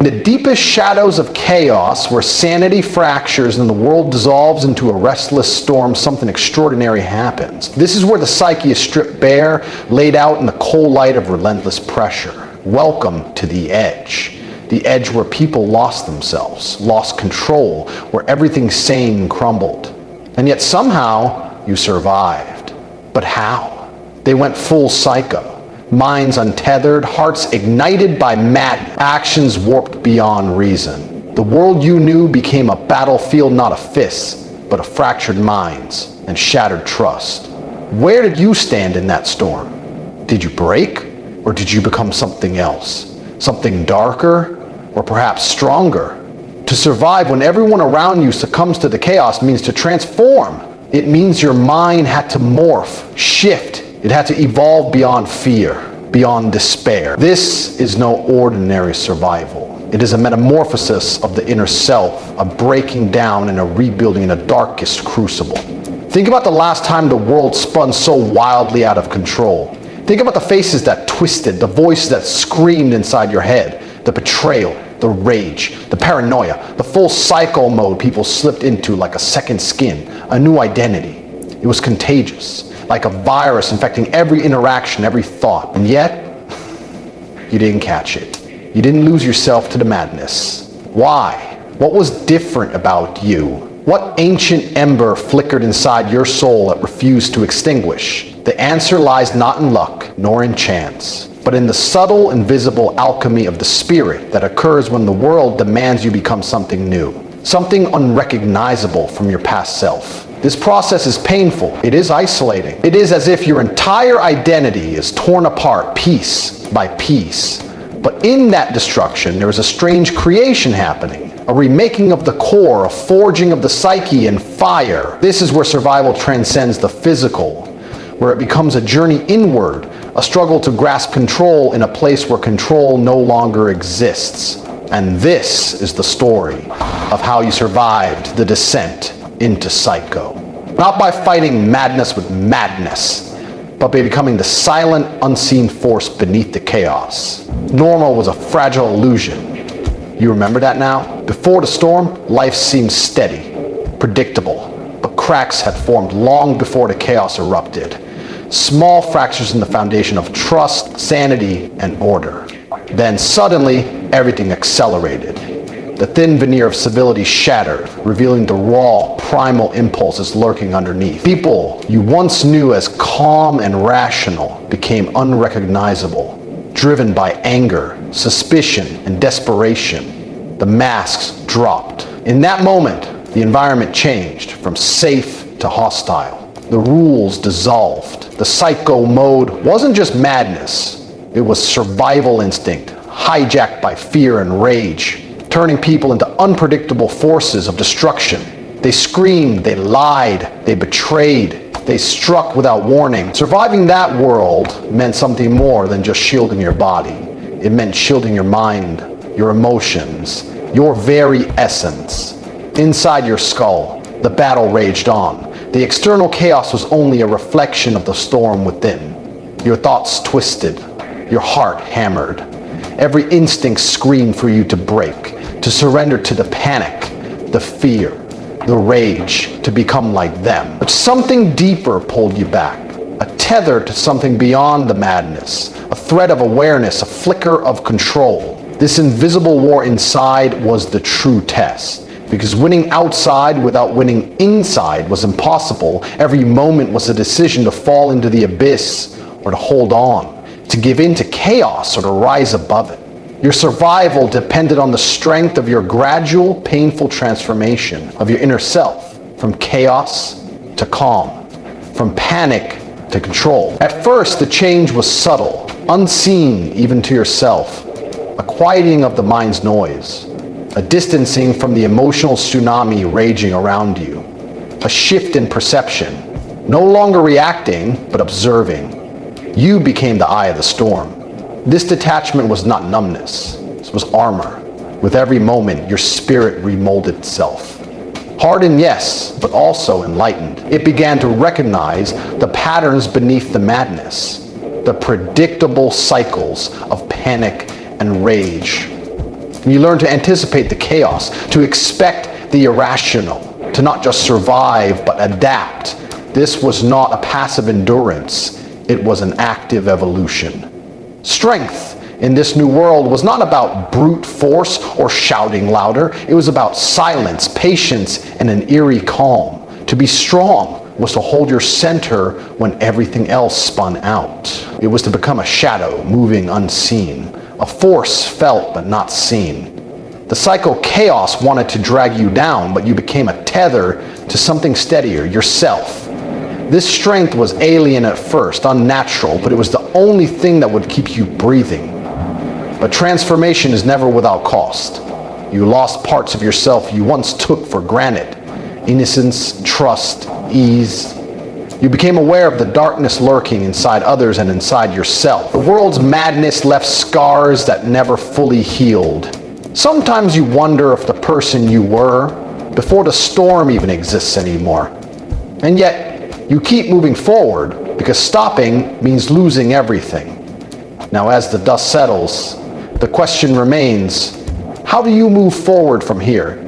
In the deepest shadows of chaos, where sanity fractures and the world dissolves into a restless storm, something extraordinary happens. This is where the psyche is stripped bare, laid out in the cold light of relentless pressure. Welcome to the edge. The edge where people lost themselves, lost control, where everything sane crumbled. And yet somehow you survived. But how? They went full psycho. Minds untethered, hearts ignited by madness, actions warped beyond reason. The world you knew became a battlefield not of fists, but of fractured minds and shattered trust. Where did you stand in that storm? Did you break, or did you become something else? Something darker, or perhaps stronger? To survive when everyone around you succumbs to the chaos means to transform. It means your mind had to morph, shift. It had to evolve beyond fear, beyond despair. This is no ordinary survival. It is a metamorphosis of the inner self, a breaking down and a rebuilding in the darkest crucible. Think about the last time the world spun so wildly out of control. Think about the faces that twisted, the voices that screamed inside your head, the betrayal, the rage, the paranoia, the full psycho mode people slipped into like a second skin, a new identity. It was contagious, like a virus infecting every interaction, every thought. And yet, you didn't catch it. You didn't lose yourself to the madness. Why? What was different about you? What ancient ember flickered inside your soul that refused to extinguish? The answer lies not in luck, nor in chance, but in the subtle, invisible alchemy of the spirit that occurs when the world demands you become something new, something unrecognizable from your past self. This process is painful. It is isolating. It is as if your entire identity is torn apart piece by piece. But in that destruction, there is a strange creation happening, a remaking of the core, a forging of the psyche in fire. This is where survival transcends the physical, where it becomes a journey inward, a struggle to grasp control in a place where control no longer exists. And this is the story of how you survived the descent into psycho. Not by fighting madness with madness, but by becoming the silent, unseen force beneath the chaos. Normal was a fragile illusion. You remember that now? Before the storm, life seemed steady, predictable, but cracks had formed long before the chaos erupted. Small fractures in the foundation of trust, sanity, and order. Then suddenly, everything accelerated. The thin veneer of civility shattered, revealing the raw, primal impulses lurking underneath. People you once knew as calm and rational became unrecognizable, driven by anger, suspicion, and desperation. The masks dropped. In that moment, the environment changed from safe to hostile. The rules dissolved. The psycho mode wasn't just madness. It was survival instinct, hijacked by fear and rage, turning people into unpredictable forces of destruction. They screamed, they lied, they betrayed, they struck without warning. Surviving that world meant something more than just shielding your body. It meant shielding your mind, your emotions, your very essence. Inside your skull, the battle raged on. The external chaos was only a reflection of the storm within. Your thoughts twisted, your heart hammered. Every instinct screamed for you to break, to surrender to the panic, the fear, the rage, to become like them. But something deeper pulled you back, a tether to something beyond the madness, a thread of awareness, a flicker of control. This invisible war inside was the true test. Because winning outside without winning inside was impossible. Every moment was a decision to fall into the abyss or to hold on, to give in to chaos or to rise above it. Your survival depended on the strength of your gradual, painful transformation of your inner self, from chaos to calm, from panic to control. At first, the change was subtle, unseen even to yourself, a quieting of the mind's noise, a distancing from the emotional tsunami raging around you, a shift in perception, no longer reacting, but observing. You became the eye of the storm. This detachment was not numbness, it was armor. With every moment, your spirit remolded itself. Hardened, yes, but also enlightened. It began to recognize the patterns beneath the madness, the predictable cycles of panic and rage. And you learn to anticipate the chaos, to expect the irrational, to not just survive, but adapt. This was not a passive endurance. It was an active evolution. Strength in this new world was not about brute force or shouting louder. It was about silence, patience, and an eerie calm. To be strong was to hold your center when everything else spun out. It was to become a shadow, moving unseen, a force felt but not seen. The psycho-chaos wanted to drag you down, but you became a tether to something steadier, yourself. This strength was alien at first, unnatural, but it was the only thing that would keep you breathing. But transformation is never without cost. You lost parts of yourself you once took for granted. Innocence, trust, ease. You became aware of the darkness lurking inside others and inside yourself. The world's madness left scars that never fully healed. Sometimes you wonder if the person you were before the storm even exists anymore. And yet, you keep moving forward because stopping means losing everything. Now, as the dust settles, the question remains, how do you move forward from here?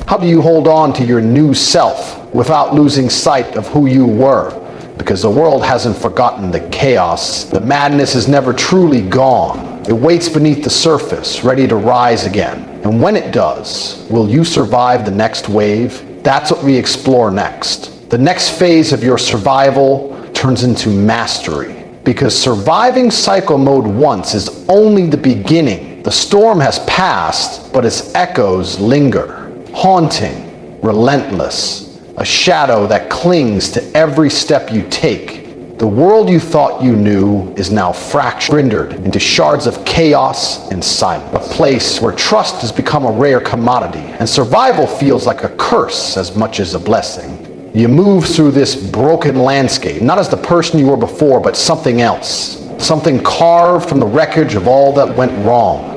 How do you hold on to your new self without losing sight of who you were? Because the world hasn't forgotten the chaos. The madness is never truly gone. It waits beneath the surface, ready to rise again. And when it does, will you survive the next wave? That's what we explore next. The next phase of your survival turns into mastery. Because surviving psycho mode once is only the beginning. The storm has passed, but its echoes linger. Haunting, relentless, a shadow that clings to every step you take. The world you thought you knew is now fractured into shards of chaos and silence. A place where trust has become a rare commodity, and survival feels like a curse as much as a blessing. You move through this broken landscape, not as the person you were before, but something else. Something carved from the wreckage of all that went wrong.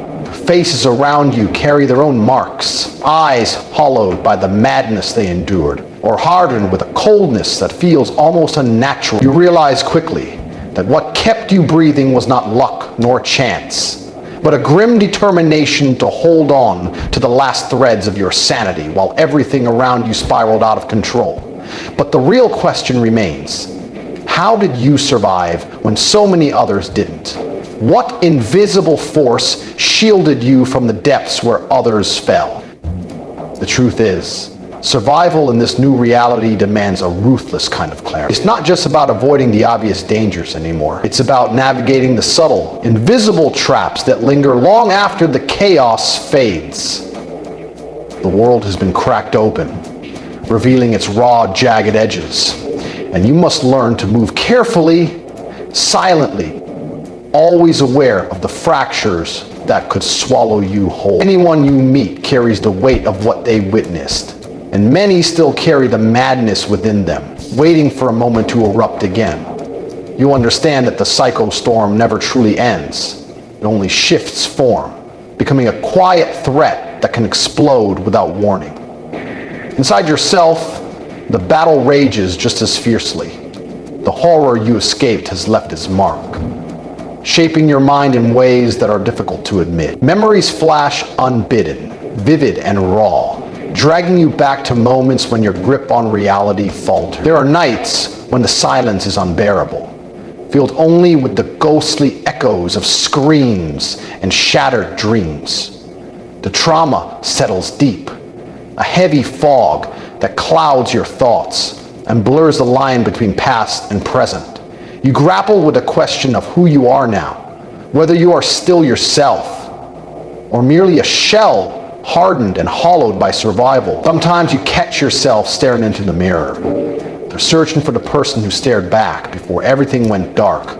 Faces around you carry their own marks, eyes hollowed by the madness they endured, or hardened with a coldness that feels almost unnatural. You realize quickly that what kept you breathing was not luck nor chance, but a grim determination to hold on to the last threads of your sanity while everything around you spiraled out of control. But the real question remains, how did you survive when so many others didn't? What invisible force shielded you from the depths where others fell? The truth is, survival in this new reality demands a ruthless kind of clarity. It's not just about avoiding the obvious dangers anymore. It's about navigating the subtle, invisible traps that linger long after the chaos fades. The world has been cracked open, revealing its raw, jagged edges. And you must learn to move carefully, silently, always aware of the fractures that could swallow you whole. Anyone you meet carries the weight of what they witnessed, and many still carry the madness within them, waiting for a moment to erupt again. You understand that the psycho storm never truly ends. It only shifts form, becoming a quiet threat that can explode without warning. Inside yourself, the battle rages just as fiercely. The horror you escaped has left its mark, shaping your mind in ways that are difficult to admit. Memories flash unbidden, vivid and raw, dragging you back to moments when your grip on reality faltered. There are nights when the silence is unbearable, filled only with the ghostly echoes of screams and shattered dreams. The trauma settles deep, a heavy fog that clouds your thoughts and blurs the line between past and present. You grapple with the question of who you are now, whether you are still yourself or merely a shell hardened and hollowed by survival. Sometimes you catch yourself staring into the mirror. They're searching for the person who stared back before everything went dark,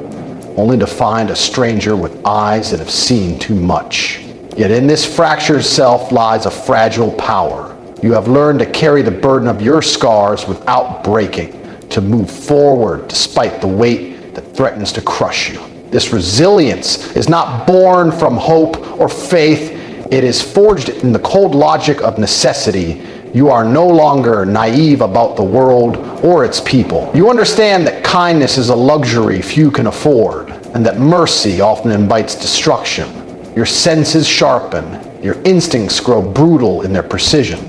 only to find a stranger with eyes that have seen too much. Yet in this fractured self lies a fragile power. You have learned to carry the burden of your scars without breaking, to move forward despite the weight that threatens to crush you. This resilience is not born from hope or faith. It is forged in the cold logic of necessity. You are no longer naive about the world or its people. You understand that kindness is a luxury few can afford, and that mercy often invites destruction. Your senses sharpen, Your instincts grow brutal in their precision.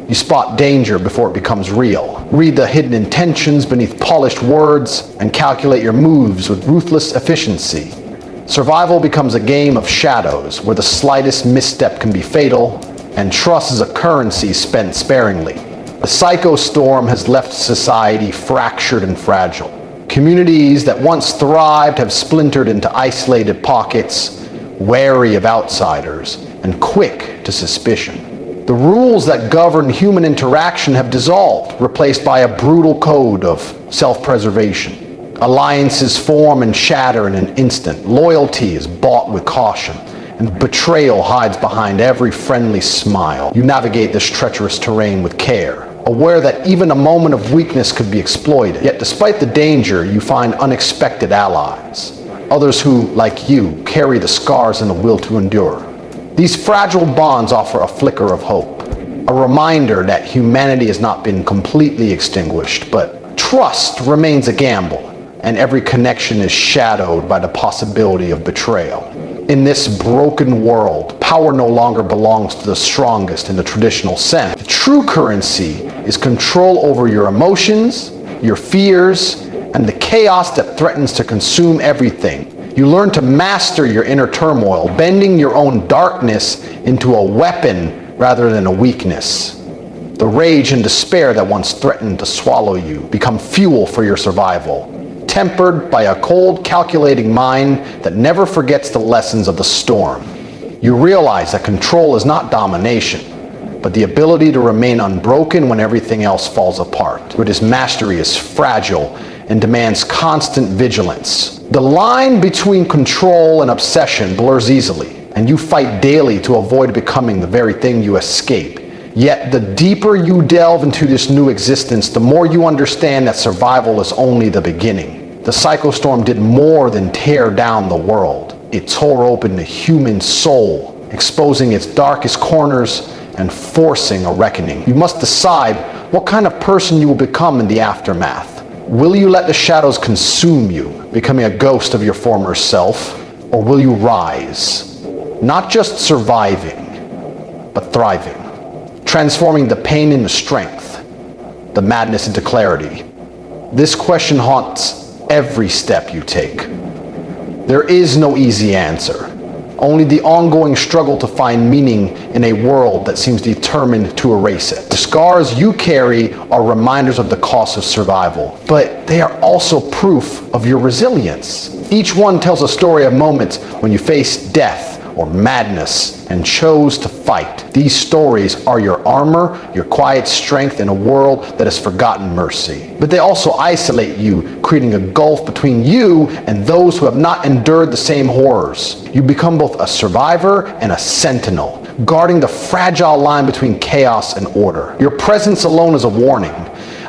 You spot danger before it becomes real. Read the hidden intentions beneath polished words and calculate your moves with ruthless efficiency. Survival becomes a game of shadows where the slightest misstep can be fatal, and trust is a currency spent sparingly. The psycho storm has left society fractured and fragile. Communities that once thrived have splintered into isolated pockets, wary of outsiders and quick to suspicion. The rules that govern human interaction have dissolved, replaced by a brutal code of self-preservation. Alliances form and shatter in an instant. Loyalty is bought with caution, and betrayal hides behind every friendly smile. You navigate this treacherous terrain with care, aware that even a moment of weakness could be exploited. Yet despite the danger, you find unexpected allies. Others who, like you, carry the scars and the will to endure. These fragile bonds offer a flicker of hope, a reminder that humanity has not been completely extinguished, but trust remains a gamble, and every connection is shadowed by the possibility of betrayal. In this broken world, power no longer belongs to the strongest in the traditional sense. The true currency is control over your emotions, your fears, and the chaos that threatens to consume everything. You learn to master your inner turmoil, bending your own darkness into a weapon rather than a weakness. The rage and despair that once threatened to swallow you become fuel for your survival, tempered by a cold, calculating mind that never forgets the lessons of the storm. You realize that control is not domination, but the ability to remain unbroken when everything else falls apart. But his mastery is fragile and demands constant vigilance. The line between control and obsession blurs easily, and you fight daily to avoid becoming the very thing you escape. Yet the deeper you delve into this new existence, the more you understand that survival is only the beginning. The psychostorm did more than tear down the world. It tore open the human soul, exposing its darkest corners and forcing a reckoning. You must decide what kind of person you will become in the aftermath. Will you let the shadows consume you, becoming a ghost of your former self, or will you rise, not just surviving, but thriving, transforming the pain into strength, the madness into clarity? This question haunts every step you take. There is no easy answer, only the ongoing struggle to find meaning in a world that seems determined to erase it. The scars you carry are reminders of the cost of survival, but they are also proof of your resilience. Each one tells a story of moments when you faced death or madness and chose to fight. These stories are your armor, your quiet strength in a world that has forgotten mercy. But they also isolate you, creating a gulf between you and those who have not endured the same horrors. You become both a survivor and a sentinel, guarding the fragile line between chaos and order. Your presence alone is a warning,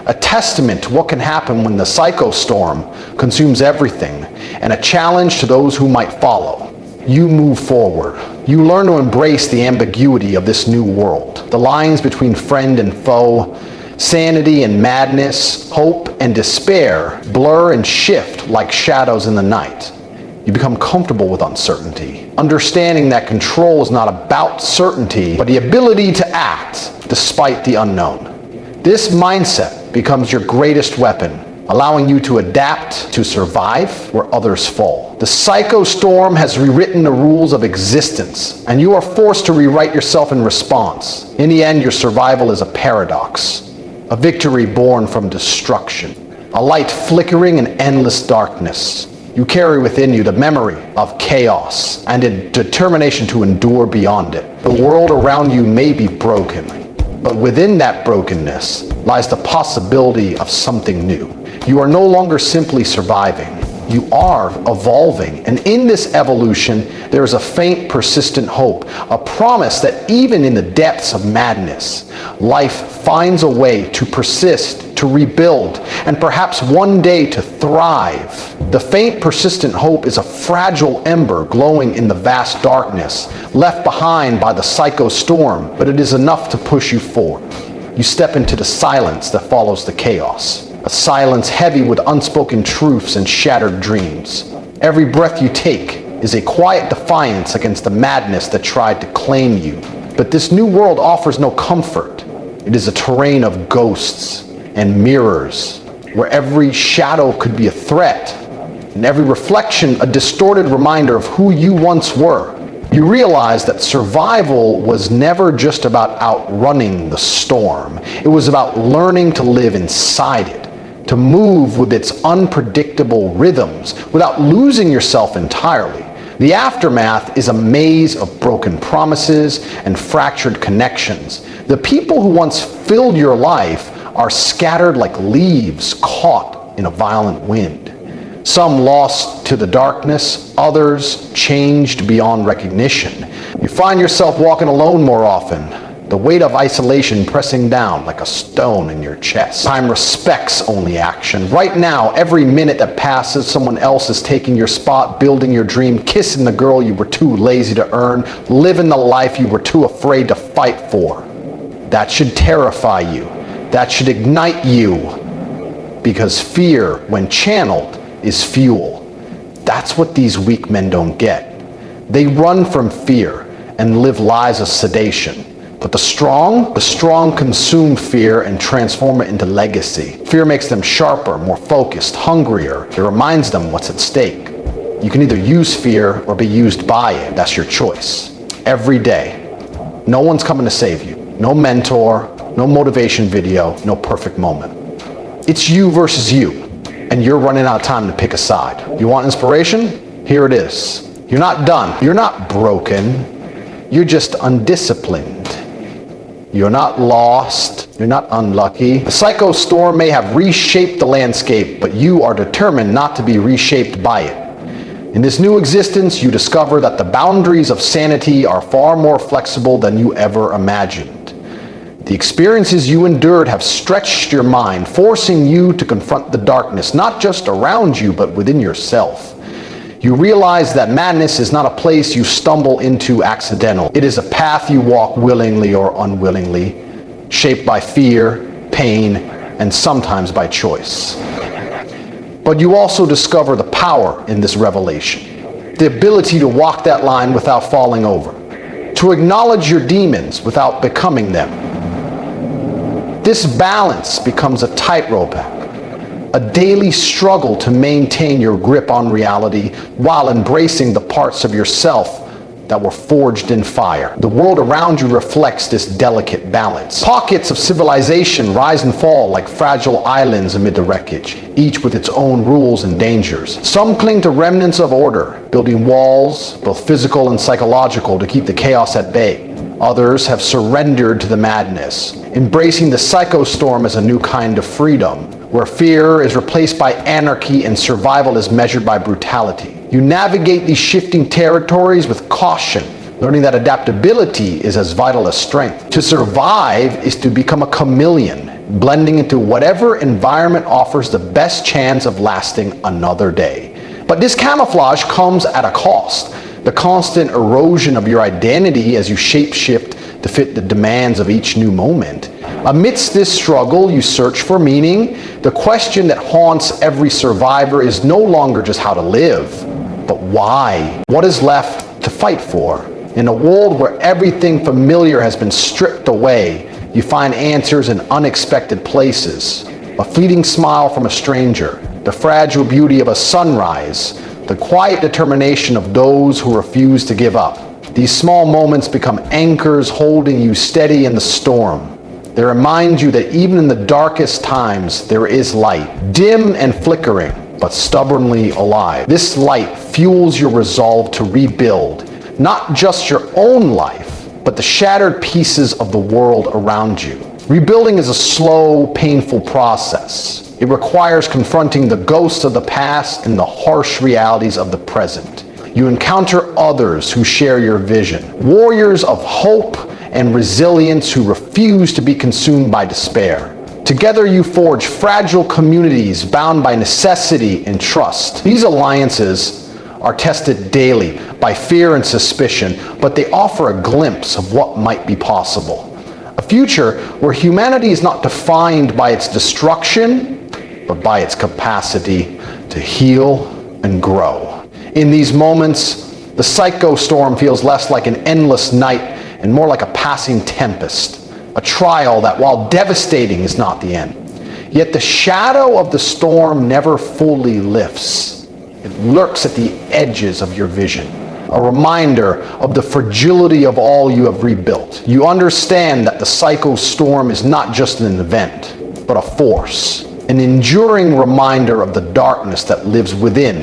a testament to what can happen when the psychostorm consumes everything, and a challenge to those who might follow. You move forward. You learn to embrace the ambiguity of this new world. The lines between friend and foe, sanity and madness, hope and despair blur and shift like shadows in the night. You become comfortable with uncertainty, understanding that control is not about certainty, but the ability to act despite the unknown. This mindset becomes your greatest weapon, allowing you to adapt to survive where others fall. The psychostorm has rewritten the rules of existence, and you are forced to rewrite yourself in response. In the end, your survival is a paradox, a victory born from destruction, a light flickering in endless darkness. You carry within you the memory of chaos and a determination to endure beyond it. The world around you may be broken, but within that brokenness lies the possibility of something new. You are no longer simply surviving. You are evolving. And in this evolution, there is a faint, persistent hope, a promise that even in the depths of madness, life finds a way to persist, to rebuild, and perhaps one day to thrive. The faint, persistent hope is a fragile ember glowing in the vast darkness, left behind by the psychostorm, but it is enough to push you forward. You step into the silence that follows the chaos. A silence heavy with unspoken truths and shattered dreams. Every breath you take is a quiet defiance against the madness that tried to claim you. But this new world offers no comfort. It is a terrain of ghosts and mirrors, where every shadow could be a threat, and every reflection a distorted reminder of who you once were. You realize that survival was never just about outrunning the storm. It was about learning to live inside it, to move with its unpredictable rhythms without losing yourself entirely. The aftermath is a maze of broken promises and fractured connections. The people who once filled your life are scattered like leaves caught in a violent wind. Some lost to the darkness, others changed beyond recognition. You find yourself walking alone more often, the weight of isolation pressing down like a stone in your chest. Time respects only action. Right now, every minute that passes, someone else is taking your spot, building your dream, kissing the girl you were too lazy to earn, living the life you were too afraid to fight for. That should terrify you. That should ignite you. Because fear, when channeled, is fuel. That's what these weak men don't get. They run from fear and live lives of sedation. But the strong consume fear and transform it into legacy. Fear makes them sharper, more focused, hungrier. It reminds them what's at stake. You can either use fear or be used by it. That's your choice. Every day. No one's coming to save you. No mentor, no motivation video, no perfect moment. It's you versus you. And you're running out of time to pick a side. You want inspiration? Here it is. You're not done. You're not broken. You're just undisciplined. You're not lost. You're not unlucky. The psycho storm may have reshaped the landscape, but you are determined not to be reshaped by it. In this new existence, you discover that the boundaries of sanity are far more flexible than you ever imagined. The experiences you endured have stretched your mind, forcing you to confront the darkness, not just around you, but within yourself. You realize that madness is not a place you stumble into accidental. It is a path you walk willingly or unwillingly, shaped by fear, pain, and sometimes by choice. But you also discover the power in this revelation, the ability to walk that line without falling over, to acknowledge your demons without becoming them. This balance becomes a tightrope act, a daily struggle to maintain your grip on reality while embracing the parts of yourself that were forged in fire. The world around you reflects this delicate balance. Pockets of civilization rise and fall like fragile islands amid the wreckage, each with its own rules and dangers. Some cling to remnants of order, building walls, both physical and psychological, to keep the chaos at bay. Others have surrendered to the madness, embracing the psychostorm as a new kind of freedom, where fear is replaced by anarchy and survival is measured by brutality. You navigate these shifting territories with caution, learning that adaptability is as vital as strength. To survive is to become a chameleon, blending into whatever environment offers the best chance of lasting another day. But this camouflage comes at a cost. The constant erosion of your identity as you shapeshift to fit the demands of each new moment. Amidst this struggle, you search for meaning. The question that haunts every survivor is no longer just how to live, but why? What is left to fight for? In a world where everything familiar has been stripped away, you find answers in unexpected places. A fleeting smile from a stranger, the fragile beauty of a sunrise, the quiet determination of those who refuse to give up. These small moments become anchors holding you steady in the storm. They remind you that even in the darkest times, there is light, dim and flickering, but stubbornly alive. This light fuels your resolve to rebuild, not just your own life, but the shattered pieces of the world around you. Rebuilding is a slow, painful process. It requires confronting the ghosts of the past and the harsh realities of the present. You encounter others who share your vision, warriors of hope and resilience who refuse to be consumed by despair. Together you forge fragile communities bound by necessity and trust. These alliances are tested daily by fear and suspicion, but they offer a glimpse of what might be possible. A future where humanity is not defined by its destruction, but by its capacity to heal and grow. In these moments, The psychostorm feels less like an endless night and more like a passing tempest, a trial that, while devastating, is not the end. Yet the shadow of the storm never fully lifts. It lurks at the edges of your vision, a reminder of the fragility of all you have rebuilt. You understand that the psychostorm is not just an event, but a force, an enduring reminder of the darkness that lives within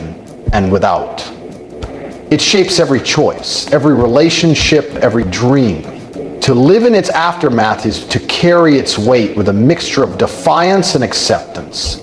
and without. It shapes every choice, every relationship, every dream. To live in its aftermath is to carry its weight with a mixture of defiance and acceptance.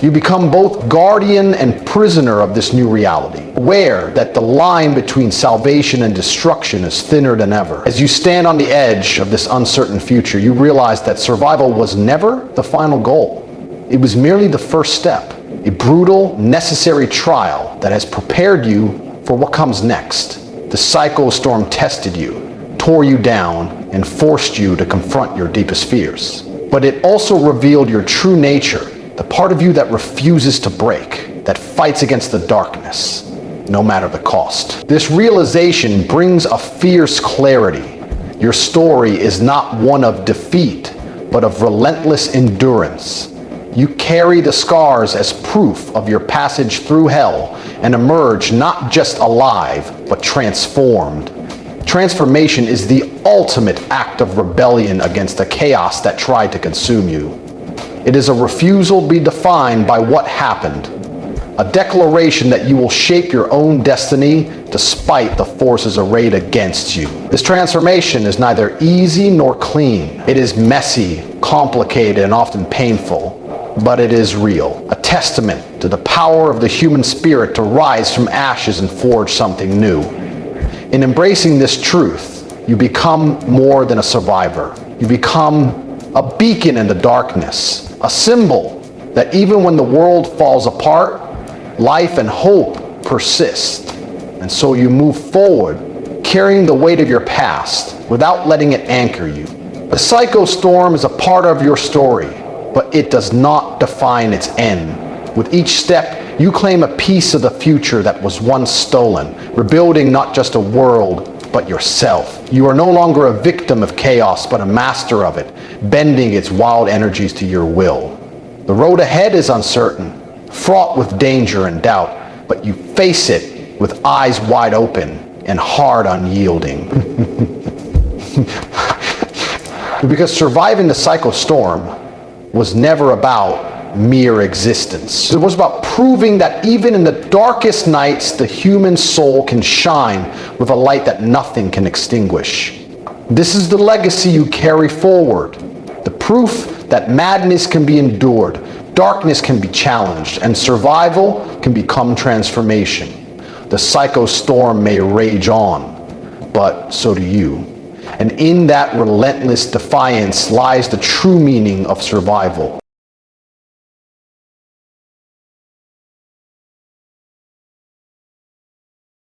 You become both guardian and prisoner of this new reality, aware that the line between salvation and destruction is thinner than ever. As you stand on the edge of this uncertain future, you realize that survival was never the final goal. It was merely the first step, a brutal, necessary trial that has prepared you for what comes next. The psychostorm tested you, tore you down, and forced you to confront your deepest fears. But it also revealed your true nature, the part of you that refuses to break, that fights against the darkness, no matter the cost. This realization brings a fierce clarity. Your story is not one of defeat, but of relentless endurance. You carry the scars as proof of your passage through hell and emerge not just alive, but transformed. Transformation is the ultimate act of rebellion against the chaos that tried to consume you. It is a refusal to be defined by what happened, a declaration that you will shape your own destiny despite the forces arrayed against you. This transformation is neither easy nor clean. It is messy, complicated, and often painful. But it is real, a testament to the power of the human spirit to rise from ashes and forge something new. In embracing this truth, you become more than a survivor. You become a beacon in the darkness, a symbol that even when the world falls apart, life and hope persist. And so you move forward, carrying the weight of your past without letting it anchor you. The psychostorm is a part of your story, but it does not define its end. With each step, you claim a piece of the future that was once stolen, rebuilding not just a world, but yourself. You are no longer a victim of chaos, but a master of it, bending its wild energies to your will. The road ahead is uncertain, fraught with danger and doubt, but you face it with eyes wide open and heart unyielding. Because surviving the psychostorm was never about mere existence. It was about proving that even in the darkest nights, the human soul can shine with a light that nothing can extinguish. This is the legacy you carry forward, the proof that madness can be endured, darkness can be challenged, and survival can become transformation. The psychostorm may rage on, but so do you. And in that relentless defiance lies the true meaning of survival.